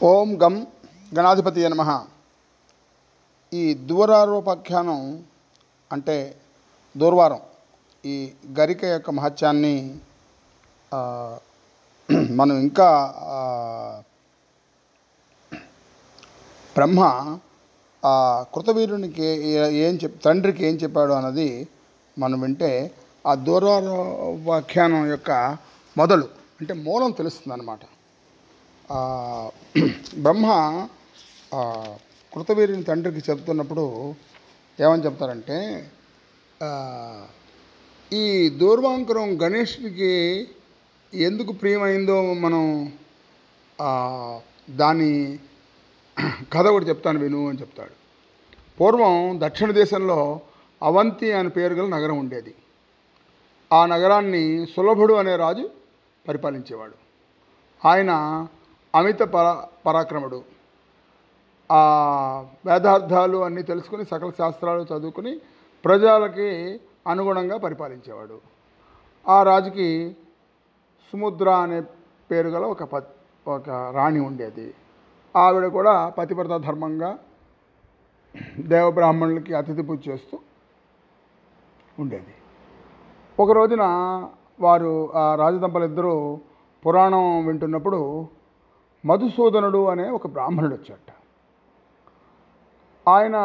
ఓం గం గణాధిపతి నమః. ఈ దూరారోపాఖ్యానం అంటే దూర్వారం, ఈ గరిక యొక్క మహత్యాన్ని మనం ఇంకా బ్రహ్మ కృతవీరునికి తండ్రికి ఏం చెప్పాడు అన్నది మనం వింటే ఆ దూరారోపాఖ్యానం యొక్క మొదలు అంటే మూలం తెలుస్తుంది అన్నమాట. బ్రహ్మ కృతవీరుని తండ్రికి చెప్తున్నప్పుడు ఏమని చెప్తారంటే, ఈ దూర్వాంకురం గణేష్కి ఎందుకు ప్రియమైందో మనం దాని కథ ఒకటి చెప్తాను విను అని చెప్తాడు. పూర్వం దక్షిణ దేశంలో అవంతి అనే పేరు గల నగరం ఉండేది. ఆ నగరాన్ని సులభుడు అనే రాజు పరిపాలించేవాడు. ఆయన అమిత పరాక్రముడు. ఆ వేదార్థాలు అన్నీ తెలుసుకుని సకల శాస్త్రాలు చదువుకుని ప్రజలకి అనుగుణంగా పరిపాలించేవాడు. ఆ రాజుకి సుముద్ర అనే పేరు గల ఒక రాణి ఉండేది. ఆవిడ కూడా పతివ్రత ధర్మంగా దేవబ్రాహ్మణులకి అతిథి పూజ చేస్తూ ఉండేది. ఒక రోజున వారు ఆ రాజదంపలిద్దరూ పురాణం వింటున్నప్పుడు మధుసూదనుడు అనే ఒక బ్రాహ్మణుడు వచ్చాట. ఆయన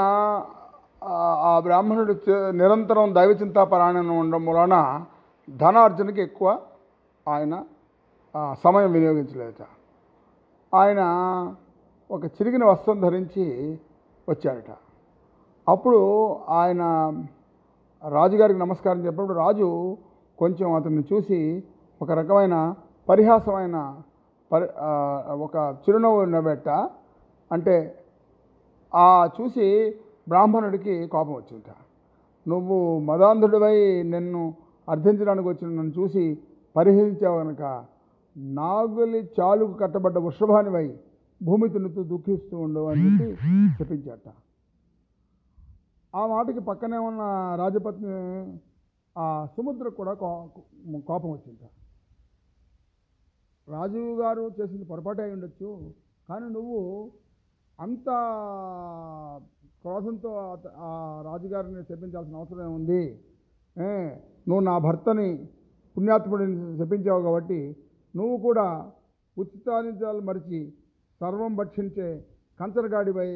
ఆ బ్రాహ్మణుడు నిరంతరం దైవచింతాపరాయణం ఉండడం వలన ధనార్జనకి ఎక్కువ ఆయన సమయం వినియోగించలేదట. ఆయన ఒక చిరిగిన వస్త్రం ధరించి వచ్చాడట. అప్పుడు ఆయన రాజుగారికి నమస్కారం చెప్పినప్పుడు రాజు కొంచెం అతన్ని చూసి ఒక రకమైన పరిహాసమైన ఒక చిరునవ్వు నవ్వెట్ట. అంటే ఆ చూసి బ్రాహ్మణుడికి కోపం వచ్చింట. నువ్వు మదాంధుడివై నిన్ను అర్థించడానికి వచ్చిన నన్ను చూసి పరిహసించావు కనుక నాగులి చాలుకు కట్టబడ్డ వృషభానివై భూమి తిన్నుతూ దుఃఖిస్తూ ఉండవు అని చెప్పి చెప్పించాట. ఆ మాటకి పక్కనే ఉన్న రాజపత్ని ఆ సుముద్రకు కూడా కోపం వచ్చింట. రాజుగారు గారు చేసింది పొరపాటు అయి ఉండొచ్చు, కానీ నువ్వు అంత క్రోధంతో ఆ రాజుగారిని చెప్పించాల్సిన అవసరం ఏముంది? నువ్వు నా భర్తని పుణ్యాత్ముడిని చెప్పించావు కాబట్టి నువ్వు కూడా ఉచితానిజాలు మరిచి సర్వం భక్షించే కంచరగాడిపై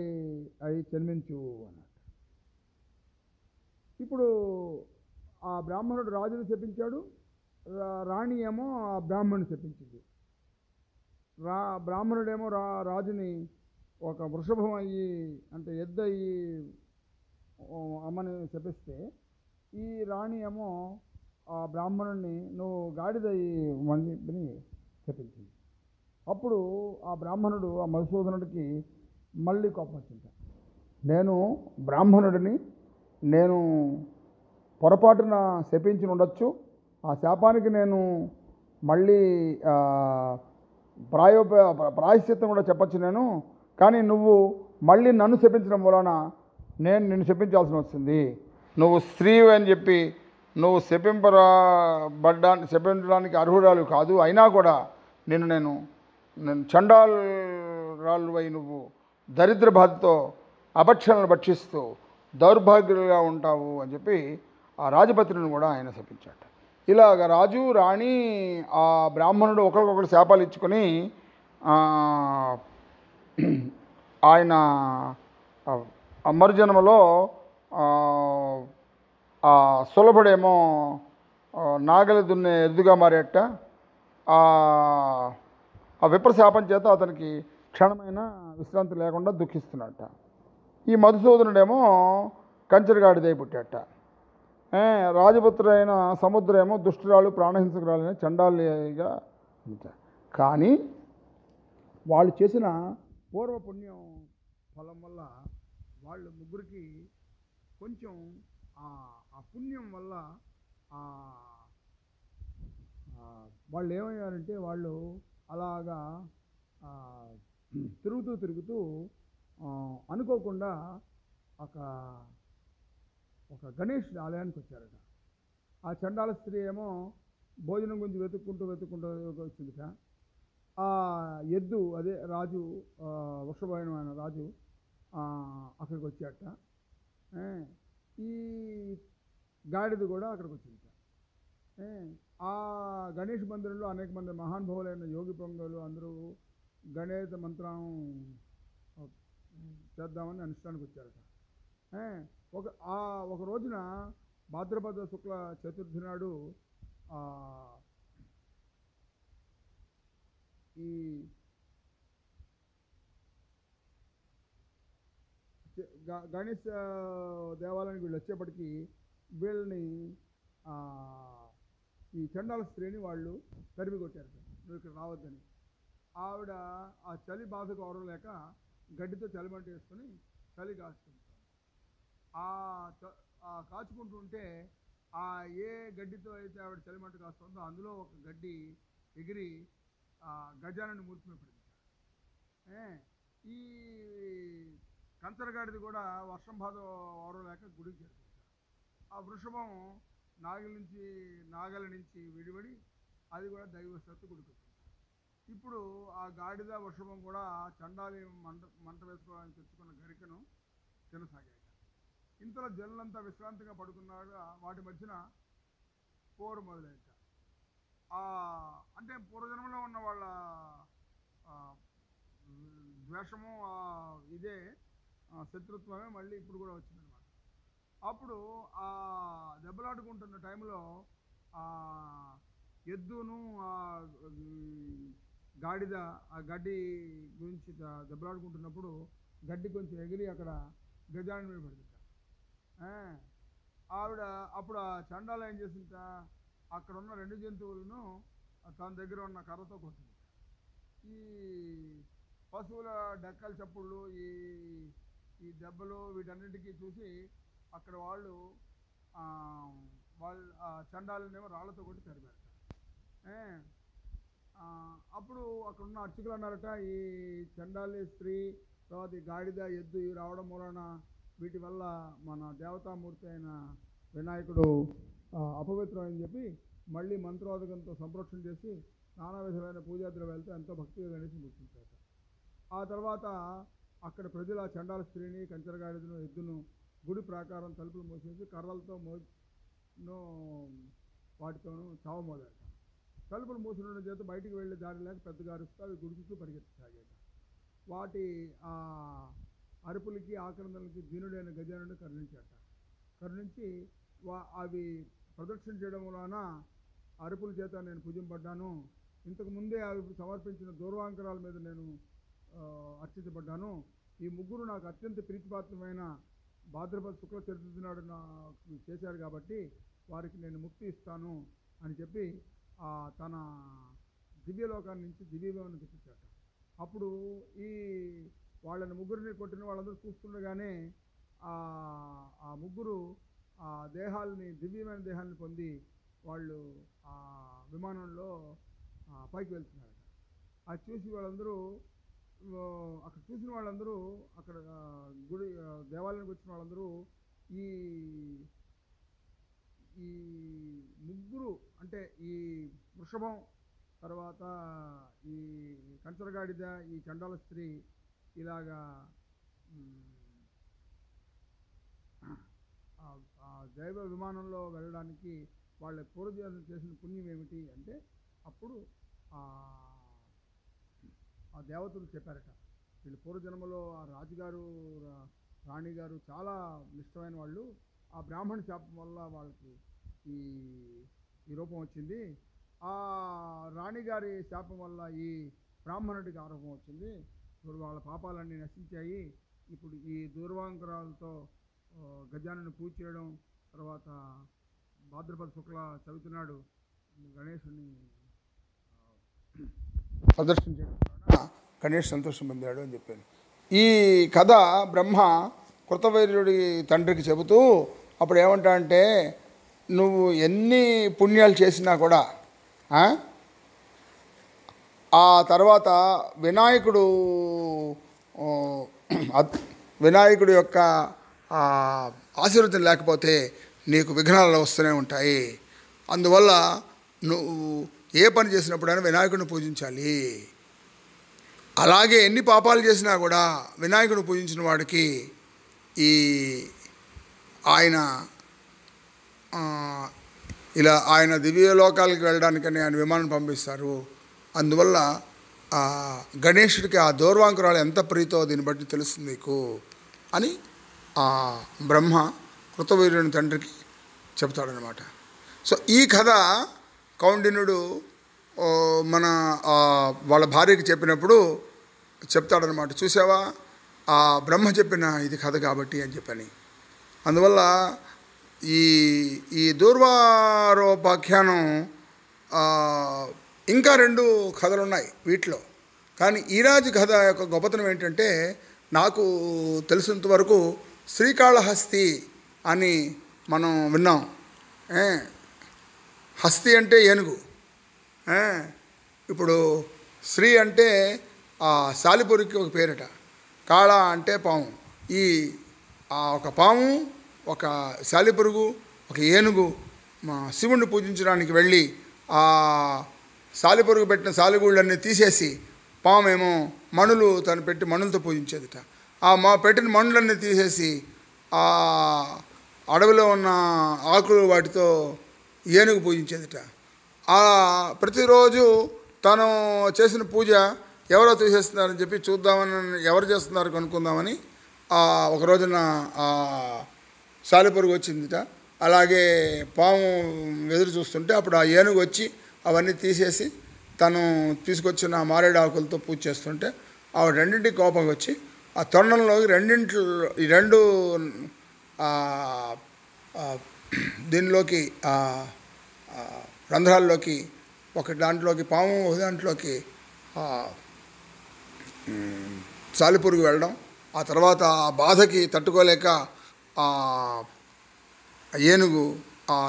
అయి జన్మించు అన్నట్టు. ఇప్పుడు ఆ బ్రాహ్మణుడు రాజుని చెప్పించాడు, రాణి ఏమో ఆ బ్రాహ్మణుని చెప్పించింది. బ్రాహ్మణుడేమో రాజుని ఒక వృషభం అయ్యి అంటే ఎద్దు అయ్యి అమ్మని చెప్పిస్తే, ఈ రాణి ఏమో ఆ బ్రాహ్మణుడిని నువ్వు గాడిదయ్యి అని చెప్పించింది. అప్పుడు ఆ బ్రాహ్మణుడు ఆ మధుసూదనుడికి మళ్ళీ కోపం వచ్చింది. నేను బ్రాహ్మణుడిని, నేను పొరపాటున శపించి ఉండొచ్చు, ఆ శాపానికి నేను మళ్ళీ ప్రాయశ్చిత్తం కూడా చెప్పచ్చు నేను, కానీ నువ్వు మళ్ళీ నన్ను శపించడం వలన నేను నిన్ను శపించాల్సి వస్తుంది. నువ్వు స్త్రీ అని చెప్పి నువ్వు శపించడానికి అర్హురాలు కాదు, అయినా కూడా నేను చండాలురాలువై నువ్వు దరిద్ర బాధతో అభక్షణలు భక్షిస్తూ దౌర్భాగ్యులుగా ఉంటావు అని చెప్పి ఆ రాజపత్రిని కూడా ఆయన శపించాట. ఇలాగ రాజు రాణి ఆ బ్రాహ్మణుడు ఒకరికొకరు శాపాలు ఇచ్చుకొని ఆయన మరుజన్మలో ఆ సులభుడేమో నాగలి దున్నే ఎద్దుగా మారేట. ఆ విప్రశాపం చేత అతనికి క్షణమైన విశ్రాంతి లేకుండా దుఃఖిస్తున్నట్ట. ఈ మధుసూదనుడేమో కంచరగాడిదై పుట్టాట. రాజపుత్రుడైన సముద్రమేమో దుష్టురాలు ప్రాణహింసకురాలైన చండాలిగా. కానీ వాళ్ళు చేసిన పూర్వపుణ్యం ఫలం వల్ల వాళ్ళు ముగ్గురికి కొంచెం ఆ పుణ్యం వల్ల వాళ్ళు ఏమయ్యారంటే, వాళ్ళు అలాగా తిరుగుతూ అనుకోకుండా ఒక గణేష్ ఆలయానికి వచ్చారట. ఆ చండాల స్త్రీ ఏమో భోజనం గురించి వెతుక్కుంటూ వచ్చిందిట. ఆ ఎద్దు అదే రాజు వృషభమైన రాజు అక్కడికి వచ్చాట. ఈ గాడిద కూడా అక్కడికి వచ్చింది. ఆ గణేష్ మందిరంలో అనేక మంది మహానుభావులైన యోగి పొంగలు అందరూ గణేశ మంత్రం చేద్దామని అనుష్ఠానికి వచ్చారట. ఒక రోజున భాద్రపద శుక్ల చతుర్థి నాడు ఈ గణేష్ దేవాలయానికి వీళ్ళు వచ్చేప్పటికీ వీళ్ళని ఈ చండాల స్త్రీని వాళ్ళు తరిమి కొట్టారు. నువ్వు ఇక్కడ రావద్దని. ఆవిడ ఆ చలి బాధకు లేక గడ్డితో చలిమంట వేసుకొని చలి కాచుకుంటారు. కాచుకుంటుంటే ఏ గడ్డితో అయితే ఆవిడ చలిమంట కాస్తుందో అందులో ఒక గడ్డి ఎగిరి గజానని మూర్తి మీద పడింది. ఈ కంచరగాడిది కూడా వర్షం బాధ లేక గుడికి చేరుకుంటారు. ఆ వృషభం నాగల నుంచి విడిపడి అది కూడా దైవశక్తి గుడికి వచ్చింది. ఇప్పుడు ఆ గాడిద వృషభం కూడా చండాలి మంట వేసుకోవడానికి తెచ్చుకున్న గరికను తినసాగాయి. ఇంతలో జనులంతా విశ్రాంతిగా పడుకున్నాగా వాటి మధ్యన పోరు మొదలైంది. అంటే పూర్వజన్మలో ఉన్న వాళ్ళ ద్వేషము ఇదే శత్రుత్వమే మళ్ళీ ఇప్పుడు కూడా వచ్చిందనమాట. అప్పుడు ఆ దెబ్బలాడుకుంటున్న టైంలో ఎద్దును గాడిద ఆ గడ్డి గురించి దెబ్బలాడుకుంటున్నప్పుడు గడ్డి కొంచెం ఎగిరి అక్కడ గజాని మీద పడుతుంట. ఆవిడ అప్పుడు ఆ చండాల ఏం చేసింట, అక్కడ ఉన్న 2 జంతువులను తన దగ్గర ఉన్న కర్రతో కొట్టింది. ఈ పశువుల డెక్కల చప్పుళ్ళు ఈ దెబ్బలు వీటన్నిటికీ చూసి అక్కడ వాళ్ళు చండాలనేమో రాళ్లతో కొట్టి తరిపారట. అప్పుడు అక్కడ ఉన్న అర్చకులు అన్నారట, ఈ చండాలి స్త్రీ తర్వాత ఈ గాడిద ఎద్దు ఇవి రావడం మూలన వీటి వల్ల మన దేవతామూర్తి అయిన వినాయకుడు అపవిత్రం అని చెప్పి మళ్ళీ మంత్రోదకంతో సంప్రోక్షణ చేసి నానా విధమైన పూజా ద్రవ్యాలతో ఎంతో భక్తిగా గణేశుని గుర్తించారు. ఆ తర్వాత అక్కడ ప్రజలు ఆ చండాల స్త్రీని కంచరగాడిదను ఎద్దును గుడి ప్రాకారం తలుపులు మూసేసి కర్రలతో వాటితోనూ చావమోదారు. తలుపులు మూసిన చేత బయటికి వెళ్ళే దారి లేక పెద్దగా అరుస్తూ అవి గుడి చుట్టూ పరిగెత్తసాగాయి. వాటి అరుపులకి ఆక్రందనలకి దీనుడైన గజానుడు కరుణించి అవి ప్రదక్షిణ చేయడం వలన అరుపుల చేత నేను పూజింపడ్డాను. ఇంతకు ముందే అవి సమర్పించిన దూర్వాంకరాల మీద నేను అర్చించబడ్డాను. ఈ ముగ్గురు నాకు అత్యంత ప్రీతిపాత్రమైన భాద్రపద శుక్ల చతుర్థి నాడు నాకు చేశారు కాబట్టి వారికి నేను ముక్తి ఇస్తాను అని చెప్పి తన దివ్యలోకాన్ని నుంచి దివ్యలోకాన్ని తెప్పించాట. అప్పుడు ఈ వాళ్ళని ముగ్గురిని కొట్టిన వాళ్ళందరూ చూస్తుండగానే ఆ ముగ్గురు ఆ దేహాలని దివ్యమైన దేహాలను పొంది వాళ్ళు ఆ విమానంలో పైకి వెళ్తున్నారట. అది చూసి వాళ్ళందరూ అక్కడ చూసిన వాళ్ళందరూ అక్కడ గుడి దేవాలయానికి వచ్చిన వాళ్ళందరూ ఈ ఈ ముగ్గురు అంటే ఈ వృషభం తర్వాత ఈ కంచరగాడిద ఈ చండాల స్త్రీ ఇలాగా దైవ విమానంలో వెళ్ళడానికి వాళ్ళ పూర్వజన్మ చేసిన పుణ్యం ఏమిటి అంటే అప్పుడు ఆ దేవతలు చెప్పారట, వీళ్ళు పూర్వజన్మలో ఆ రాజుగారు రాణిగారు చాలా నిష్టమైన వాళ్ళు, ఆ బ్రాహ్మణ శాపం వల్ల వాళ్ళకి ఈ రూపం వచ్చింది. ఆ రాణిగారి శాపం వల్ల ఈ బ్రాహ్మణుడికి ఆరోపం వచ్చింది. ఇప్పుడు వాళ్ళ పాపాలన్నీ నశించాయి. ఇప్పుడు ఈ దూర్వాంకరాలతో గజానని పూజ చేయడం, తర్వాత భాద్రపద శుక్ల చవితి నాడు గణేశుని ప్రదర్శించడం గణేష్ సంతోషం పొందాడు అని చెప్పాను. ఈ కథ బ్రహ్మ కృతవైర్యుడి తండ్రికి చెబుతూ అప్పుడు ఏమంటా అంటే, నువ్వు ఎన్ని పుణ్యాలు చేసినా కూడా ఆ తర్వాత వినాయకుడు యొక్క ఆశీర్వచనం లేకపోతే నీకు విఘ్నాలు వస్తూనే ఉంటాయి. అందువల్ల నువ్వు ఏ పని చేసినప్పుడైనా వినాయకుడిని పూజించాలి అలాగే ఎన్ని పాపాలు చేసినా కూడా వినాయకుడు పూజించిన వాడికి ఈ ఆయన ఇలా ఆయన దివ్యలోకాలకు వెళ్ళడానికని ఆయన విమానం పంపిస్తారు. అందువల్ల గణేశుడికి ఆ దూర్వాంకురాలు ఎంత ప్రీతో దీన్ని బట్టి తెలుస్తుంది నీకు అని బ్రహ్మ కృతవీర్యుని తండ్రికి చెప్తాడనమాట. సో ఈ కథ కౌండిన్యుడు మన వాళ్ళ భార్యకి చెప్పినప్పుడు చెప్తాడనమాట, చూసావా బ్రహ్మ చెప్పిన ఇది కథ కాబట్టి అని చెప్పని. అందువల్ల ఈ దూర్వారోపాఖ్యానం ఇంకా 2 కథలు ఉన్నాయి వీటిలో. కానీ ఈరాజు కథ యొక్క గొప్పతనం ఏంటంటే, నాకు తెలిసినంత వరకు శ్రీకాళహస్తి అని మనం విన్నాం. హస్తి ఏనుగు, ఇప్పుడు శ్రీ అంటే సాలిపురికి ఒక పేరట, కాళ అంటే పాము. ఈ ఒక పాము, ఒక సాలిపురుగు, ఒక ఏనుగు శివుణ్ణి పూజించడానికి వెళ్ళి సాలిపురుగు పెట్టిన సాలిగూళ్ళన్నీ తీసేసి పామేమో మణులు తను పెట్టి మణులతో పూజించేదిట. పెట్టిన మణులన్నీ తీసేసి అడవిలో ఉన్న ఆకులు వాటితో ఏనుగు పూజించేదిట. ప్రతిరోజు తను చేసిన పూజ ఎవరో తీసేస్తున్నారని చెప్పి చూద్దామని, ఎవరు చేస్తున్నారు కనుక్కుందామని ఒక రోజున సాలిపురుగు వచ్చిందిట. అలాగే పాము ఎదురు చూస్తుంటే అప్పుడు ఆ ఏనుగు వచ్చి అవన్నీ తీసేసి తను తీసుకొచ్చిన మారేడు ఆకులతో పూజ చేస్తుంటే ఆవిడ రెండింటికి కోపం వచ్చి ఆ తొండంలోకి ఈ 2 దీనిలోకి రంధ్రాల్లోకి ఒక దాంట్లోకి పాము, ఒక దాంట్లోకి సాలిపురుగు వెళ్ళడం, ఆ తర్వాత ఆ బాధకి తట్టుకోలేక ఏనుగు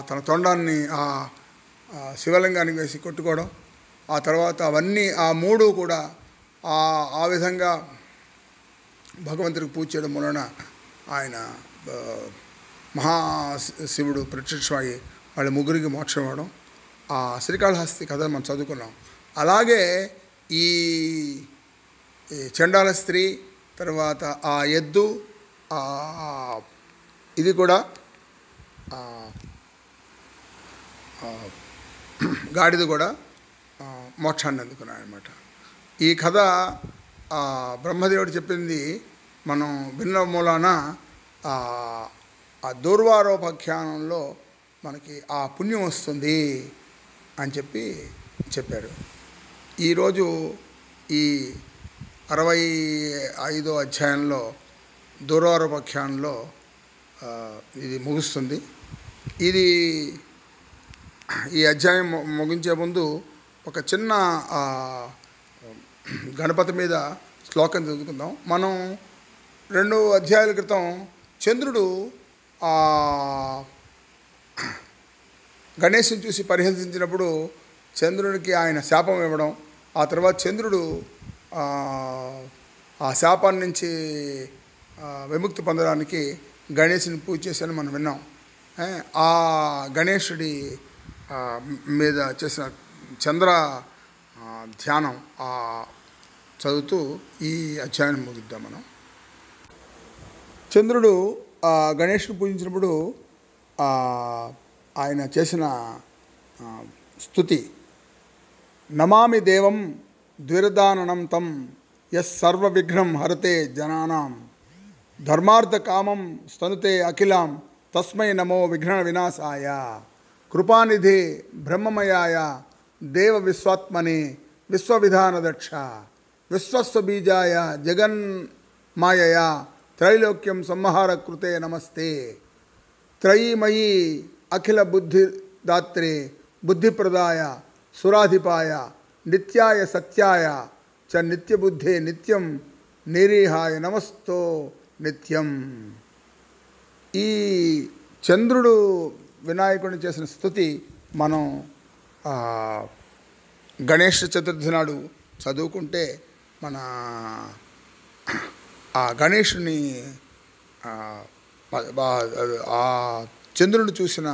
తన తొండాన్ని శివలింగానికి వేసి కొట్టుకోవడం, ఆ తర్వాత అవన్నీ 3 కూడా ఆ విధంగా భగవంతుడికి పూజ చేయడం వలన ఆయన మహాశివుడు ప్రత్యక్షమై వాళ్ళ ముగ్గురికి మోక్షం ఇవ్వడం, శ్రీకాళహస్తి కథ మనం చదువుకున్నాం. అలాగే ఈ చండాల స్త్రీ, తర్వాత ఎద్దు, ఇది కూడా గాడిద కూడా మోక్షాన్ని అందుకున్నాడు అనమాట. ఈ కథ బ్రహ్మదేవుడు చెప్పింది మనం విన్న మూలాన దూర్వారోపాఖ్యానంలో మనకి పుణ్యం వస్తుంది అని చెప్పారు. ఈరోజు ఈ 65వ అధ్యాయంలో దూర్వారోపాఖ్యానంలో ఇది ముగుస్తుంది. ఈ అధ్యాయం ముగించే ముందు ఒక చిన్న గణపతి మీద శ్లోకం చదువుకుందాం. మనం 2 అధ్యాయాల క్రితం చంద్రుడు గణేశుని చూసి పరిహసించినప్పుడు చంద్రునికి ఆయన శాపం ఇవ్వడం, ఆ తర్వాత చంద్రుడు ఆ శాపాన్ని నుంచి విముక్తి పొందడానికి గణేశుని పూజ చేశాను మనం విన్నాం. ఆ గణేశుడి మీద చేసిన చంద్ర ధ్యానం చదువుతూ ఈ అధ్యాయాన్ని ముగిద్దాం మనం. చంద్రుడు గణేశుడు పూజించినప్పుడు ఆయన చేసిన స్తుతి, నమామి దేవం ద్విరదాననం తం సర్వ విఘ్నం హరతే జనానాం ధర్మార్థ కామం స్తనుతే అఖిలాం తస్మై నమో విఘ్న వినాశాయ కృపానిధి బ్రహ్మమయాయ దేవ విశ్వాత్మని విశ్వవిధానదక్ష విశ్వస్వ బీజాయ జగన్మాయయ త్రైలోక్యం సంహార కృతే నమస్తే త్రయీమయీ అఖిల బుద్ధిదాత్రే బుద్ధిప్రదాయ సురాధిపాయ నిత్యాయ సత్యాయ చ నిత్యబుద్ధే నిత్యం నిరీహాయ నమస్తో నిత్యం. ఈ చంద్రుడు వినాయకుడిని చేసిన స్తుతి మనం గణేష్ చతుర్థి నాడు చదువుకుంటే మన ఆ గణేషుని ఆ చంద్రుడిని చూసిన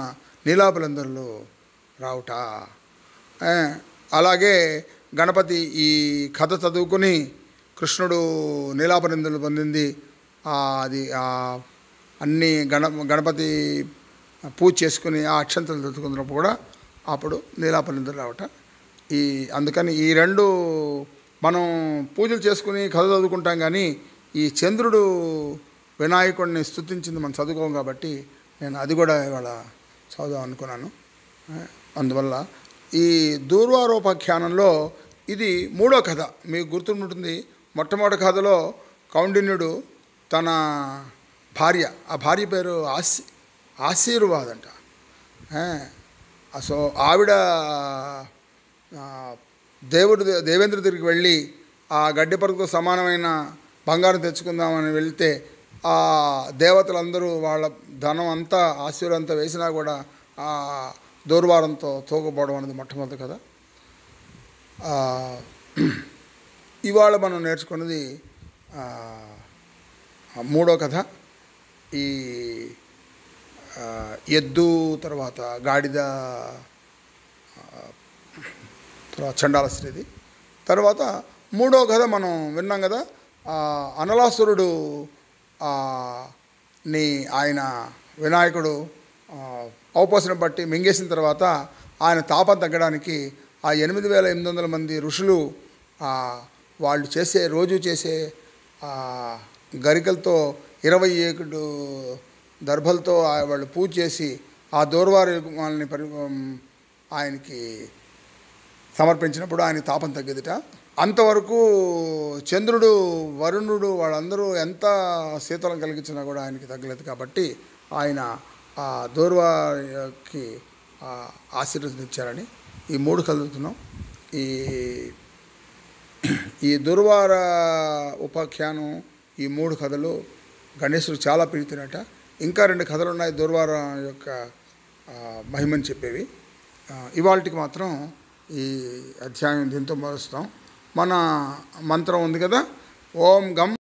నీలాపలందరిలో రావుట. అలాగే గణపతి ఈ కథ చదువుకుని కృష్ణుడు నీలాపనిందలు పొందింది అది అన్ని గణపతి పూజ చేసుకుని ఆ అక్షంతలు తెచ్చుకున్నప్పుడు కూడా అప్పుడు నీలాపనిందలు రావట. అందుకని ఈ రెండు మనం పూజలు చేసుకుని కథ చదువుకుంటాం, కానీ ఈ చంద్రుడు వినాయకుడిని స్తుతించింది మనం చదువుకోం కాబట్టి నేను అది కూడా ఇవాళ చదువుదాం అనుకున్నాను. అందువల్ల ఈ దూర్వారోపాఖ్యానంలో ఇది 3వ కథ. మీకు గుర్తుంటుంది, మొట్టమొదటి కథలో కౌండిన్యుడు తన భార్య, ఆ భార్య పేరు ఆశీర్వాదంట. సో ఆవిడ దేవేంద్ర దగ్గరికి వెళ్ళి ఆ గడ్డిపరకతో సమానమైన బంగారం తెచ్చుకుందామని వెళ్తే ఆ దేవతలందరూ వాళ్ళ ధనం అంతా ఆశీర్వాదం అంతా వేసినా కూడా ఆ దూర్వారంతో తోకపోవడం అనేది మొట్టమొదటి కదా. ఇవాళ మనం నేర్చుకున్నది 3వ కథ. ఈ ఎద్దు తర్వాత గాడిద తర్వాత చండాల స్త్రీది. తర్వాత 3వ కథ మనం విన్నాం కదా, అనలాసురుడు ఆయన వినాయకుడు ఔపాసన బట్టి మింగేసిన తర్వాత ఆయన తాపం తగ్గడానికి ఆ 8800 మంది ఋషులు వాళ్ళు రోజు చేసే గరికలతో 21 దర్భలతో వాళ్ళు పూజ చేసి ఆ దూర్వారి వాళ్ళని ఆయనకి సమర్పించినప్పుడు ఆయన తాపం తగ్గేదిట. అంతవరకు చంద్రుడు వరుణుడు వాళ్ళందరూ ఎంత శీతలం కలిగించినా కూడా ఆయనకి తగ్గలేదు. కాబట్టి ఆయన ఆ దూర్వారికి ఆశీర్వదించారని ఈ 3 కలుగుతున్నాం. ఈ దుర్వార ఉపాఖ్యానం, ఈ 3 కథలు గణేశుడు చాలా ప్రీతినట. ఇంకా 2 కథలు ఉన్నాయి దుర్వార యొక్క మహిమని చెప్పేవి. ఇవాళకి మాత్రం ఈ అధ్యాయం దీంతో మొదలుస్తాం. మన మంత్రం ఉంది కదా, ఓం గం